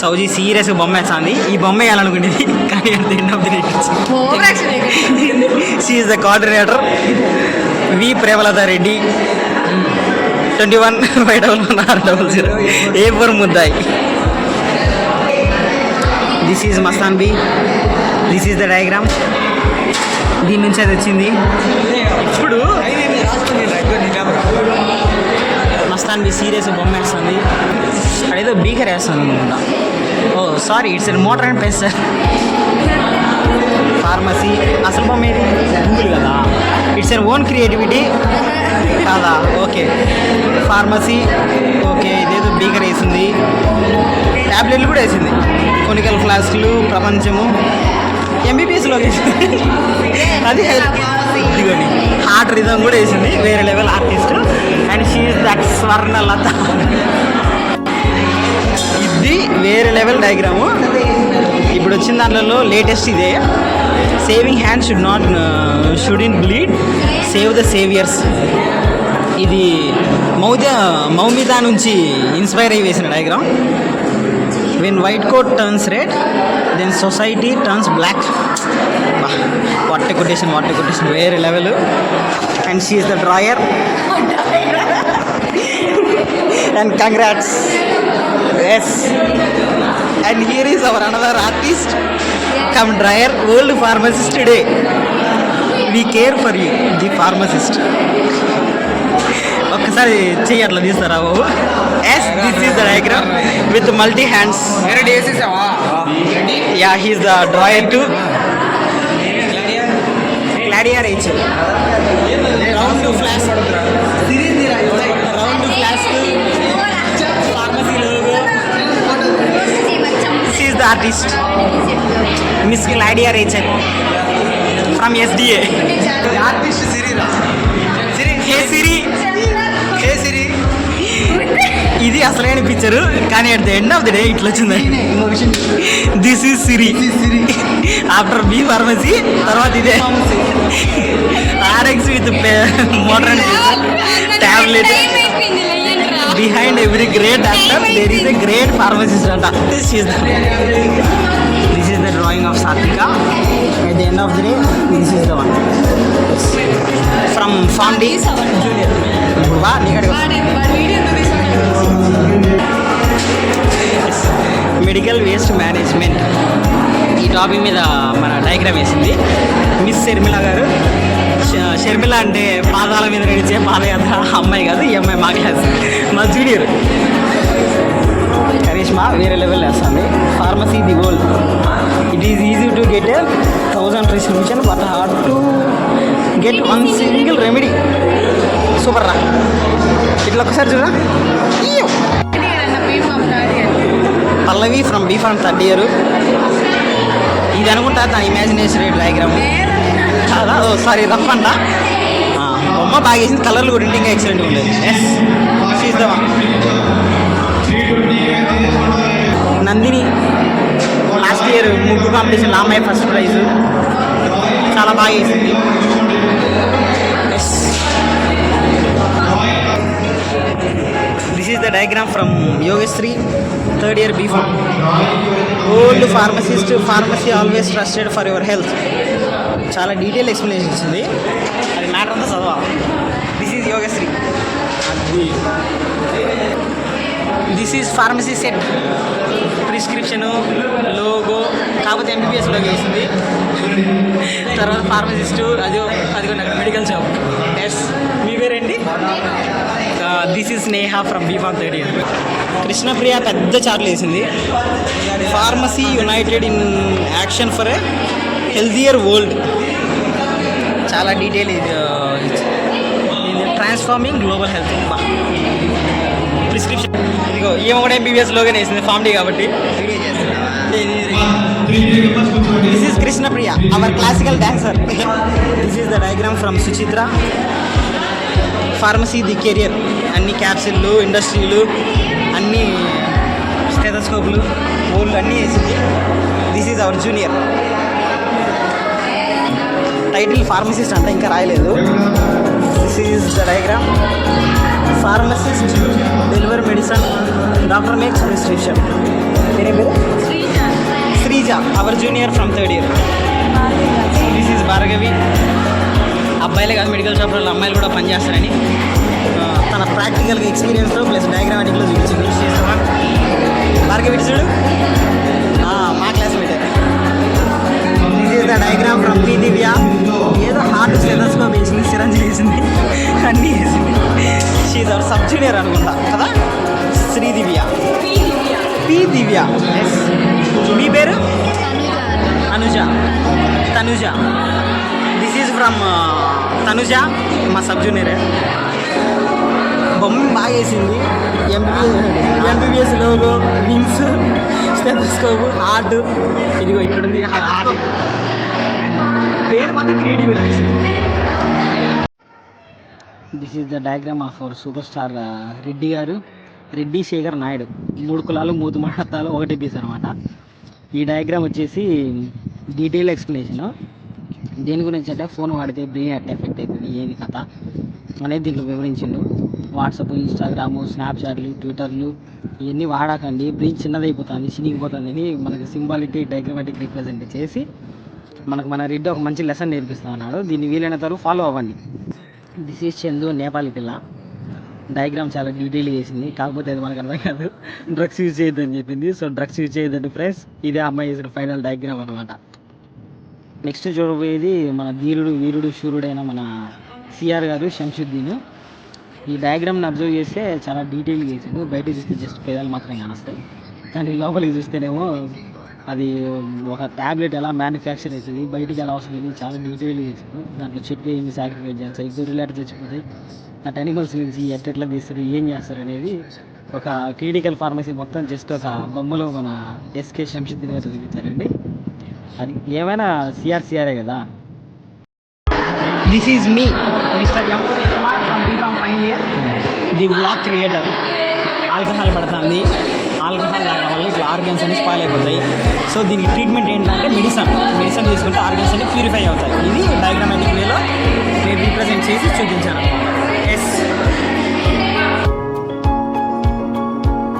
సౌజీ సీరియస్గా బొమ్మ వేస్తుంది. ఈ బొమ్మ వేయాలనుకునేది కానీ she is the coordinator V Premalatha Reddy 21516000 A4 ముద్దాయి. This is Mastan B. This is the diagram. దీని నుంచి అది వచ్చింది. ఇప్పుడు మస్తాన్ బి సీరియస్ బొమ్మ వేస్తుంది. అదేదో బీకర్ వేస్తుంది అనుకుంటా. Oh sorry, it's mortar and pestle sir. Pharmacy అసలు బొమ్మ ఏది గూగుల్ కదా. ఇట్స్ ఎన్ ఓన్ క్రియేటివిటీ కాదా? Okay pharmacy. ఓకే ఇదేదో బీకర్ వేసింది. ట్యాబ్లెట్లు కూడా వేసింది. కొనికల్ ఫ్లాస్క్లు, ప్రపంచము, ఎంబీబీఎస్లో వేసింది. అది ఇదిగోండి హార్ట్ రిథమ్ కూడా వేసింది. వేరే level artist. And she is that Swarnalatha. ఇది వేరే లెవెల్ డయాగ్రాము. ఇప్పుడు వచ్చిన దాంట్లో లేటెస్ట్ ఇదే. Saving hand shouldn't bleed, save the saviours. ఇది మౌమిదా నుంచి ఇన్స్పైర్ అయ్యి వేసిన diagram. When white coat turns red then society turns black. What quotation వేరే level. And she is the drawer. And congrats. Yes. And here is our another artist come drawer, world pharmacist day. We care for you the pharmacist. ఒక్కసారి చెయ్యి అట్లా తీస్తారా బాబు? Yes, this is the diagram with multi hands. Yeah, he's the drawer to క్లాడియర్ H. Round flash, pharmacy logo. She is the artist miss క్లాడియర్ H from SDA. Artist సిరిరా. Hey Siri. ఇది అసలైన పిక్చరు కానీ at the end of the day ఇట్లా వచ్చింది. This is Siri. After B pharmacy తర్వాత ఇదే RX with modern tablet. Behind every great actor there is a great pharmacist అంట. This is the drawing of సాత్విక. At the end of the day, this is the one from Fondi Junior. Medical waste management ఈ topic మీద మన diagram వేసింది miss Sharmila గారు. షర్మిల అంటే పాదాల మీద నడిచే పాదయాత్ర అమ్మాయి కాదు. ఈ అమ్మాయి మా క్లాస్, మా జూనియర్. కరిష్మా వేరే లెవెల్ వేస్తుంది. Pharmacy the gold. It is easy to get 1000 prescription but hard to get 1 single remedy. Super రా. ఇట్లా ఒకసారి చూడ. Pallavi from B pharm 3rd year. ఇది అనుకుంటా తన ఇమాజినేషన్ డయాగ్రామ్ కాదా? ఓ సారీ రఫ్ అంట. బొమ్మ బాగా వేసింది. కలర్లు కూడా ఇంకా ఎక్సలెంట్గా ఉండేది. Yes, she is the one. Nandini last year ముగ్గు కాంపిటీషన్లో అమ్మాయి ఫస్ట్ ప్రైజ్. చాలా బాగా వేసింది. This is the diagram from Yogasri 3rd year B Farm. World pharmacist. Pharmacy always trusted for your health. చాలా డీటెయిల్ ఎక్స్ప్లెనేషన్ ఇచ్చింది. అది మ్యాటర్ అంతా చదవా. This is Yogasri. This is pharmacy set. Prescription, logo, కాకపోతే MBBS లోగో వేసింది. తర్వాత ఫార్మసిస్టు, అది కూడా మెడికల్ షాప్. ఎస్, మీ పేరేంటి? This is Sneha from B pharm 3rd year. Krishnapriya పెద్ద చార్ట్లు వేసింది. Pharmacy united in action for a healthier world. చాలా detail. Transforming global health. Prescription ఇదిగో ఈమె కూడా MBBS లోగానే వేసింది. ఫార్మ్ డి కాబట్టి. This is Krishnapriya, our classical dancer. This is the diagram from Suchitra. Pharmacy the career. అన్ని క్యాప్సిల్లు, ఇండస్ట్రీలు, అన్ని స్టెథోస్కోపులు, ఓళ్ళు అన్నీ వేసింది. This is our junior. Title pharmacist అంట, ఇంకా రాయలేదు. This is the diagram. Pharmacist delivery medicine, doctor makes prescription. వేరే పేరు Sreeja, our junior from 3rd year. This is Bhargavi. అబ్బాయిలే కాదు మెడికల్ షాప్లో అమ్మాయిలు కూడా పనిచేస్తారని తన ప్రాక్టికల్గా ఎక్స్పీరియన్స్లో ప్లస్ డయాగ్రామాటిక్లో చూపించింది. భార్గవి చూడు, మా classmate. This is the diagram from P Divya. ఏదో హార్ట్ స్టెథోస్కోప్ వేసింది, సిరంజి వేసింది, అన్నీ వేసింది. షీజ్ అవర్ సబ్ జూనియర్ అనుకుంటా కదా. శ్రీదివ్య, పి దివ్య. ఎస్. మీ పేరు? Anuja. Tanuja. This is from Tanuja, మా సబ్ జూనియరే. బొమ్మ బాగా వేసింది. MBBS logo, wings, stethoscope, heart. ఇదిగో ఇక్కడ ఉంది హార్ట్. పేరు మాత్రం creative. This is the diagram of our super star Reddy గారు, రెడ్డి శేఖర్ నాయుడు. 3 కులాలు 3 మతాలు ఒకటే పీస్ అనమాట. ఈ డయాగ్రామ్ వచ్చేసి డీటెయిల్ ఎక్స్ప్లెనేషను. దేని గురించి అంటే ఫోన్ వాడితే బ్రెయిన్ ఎట్ ఎఫెక్ట్ అవుతుంది, ఏది కథ అనేది దీంట్లో వివరించిండు. వాట్సాప్, ఇన్స్టాగ్రాము, స్నాప్చాట్లు, ట్విట్టర్లు ఇవన్నీ వాడకండి, బ్రెయిన్ చిన్నదైపోతుంది, చినిగిపోతుంది అని మనకి సింబాలిటీ డయాగ్రామాటిక్ రిప్రజెంట్ చేసి మన రెడ్డి ఒక మంచి లెసన్ నేర్పిస్తా అన్నాడు. దీన్ని వీలైనంత వరకు ఫాలో అవ్వండి. దిస్ ఈజ్ చందు, నేపాలి పిల్ల. డయాగ్రామ్ చాలా డీటెయిల్ చేసింది, కాకపోతే అది మనకు అర్థం కాదు. డ్రగ్స్ యూజ్ చేయొద్దని చెప్పింది. సో డ్రగ్స్ యూజ్ చేయొద్దండి ఫ్రెండ్స్. ఇదే అమ్మాయి చేసిన ఫైనల్ డయాగ్రామ్ అనమాట. నెక్స్ట్ చూడబోయేది మన ధీరుడు, వీరుడు, శూరుడైన మన సిఆర్ గారు, శంషుద్దీన్. ఈ డయాగ్రామ్ని అబ్జర్వ్ చేస్తే చాలా డీటెయిల్గా చేసిండు. బయట చూస్తే జస్ట్ పేదాలు మాత్రం కానొస్తాయి, కానీ లోపలికి చూస్తేనేమో అది ఒక ట్యాబ్లెట్ ఎలా మ్యానుఫ్యాక్చర్ అవుతుంది, బయటికి ఎలా వస్తుంది, చాలా డీటెయిల్గా చేసిండు. దాంట్లో చెట్టు ఏమి సాక్రిఫైస్ చేస్తారు, ఎగ్జాక్ట్ రిలేటర్ తెచ్చిపోతాయి, అట్ అనిమల్స్ నుంచి ఎట్లా తీస్తారు, ఏం చేస్తారు అనేది ఒక క్లినికల్ ఫార్మసీ మొత్తం జస్ట్ ఒక బొమ్మలో మన ఎస్కే శంషుద్దీన్ గారు చూపించారండి. అది ఏమైనా సిఆర్ఏ కదా. This is me mister M Kumar from BCom final year, the blog creator. Alcohol పడుతుంది, ఆల్కహాల్ తాగడం వల్ల ఇట్లా ఆర్గన్స్ అన్ని స్పాయిల్ అయిపోతాయి. సో దీనికి ట్రీట్మెంట్ ఏంటంటే మెడిసిన్ తీసుకుంటే ఆర్గన్స్ అన్ని ప్యూరిఫై అవుతాయి. ఇది డయాగ్రామాటిక్ వేలో నేను రీప్రజెంట్ చేసి చూపించాను. ఎస్.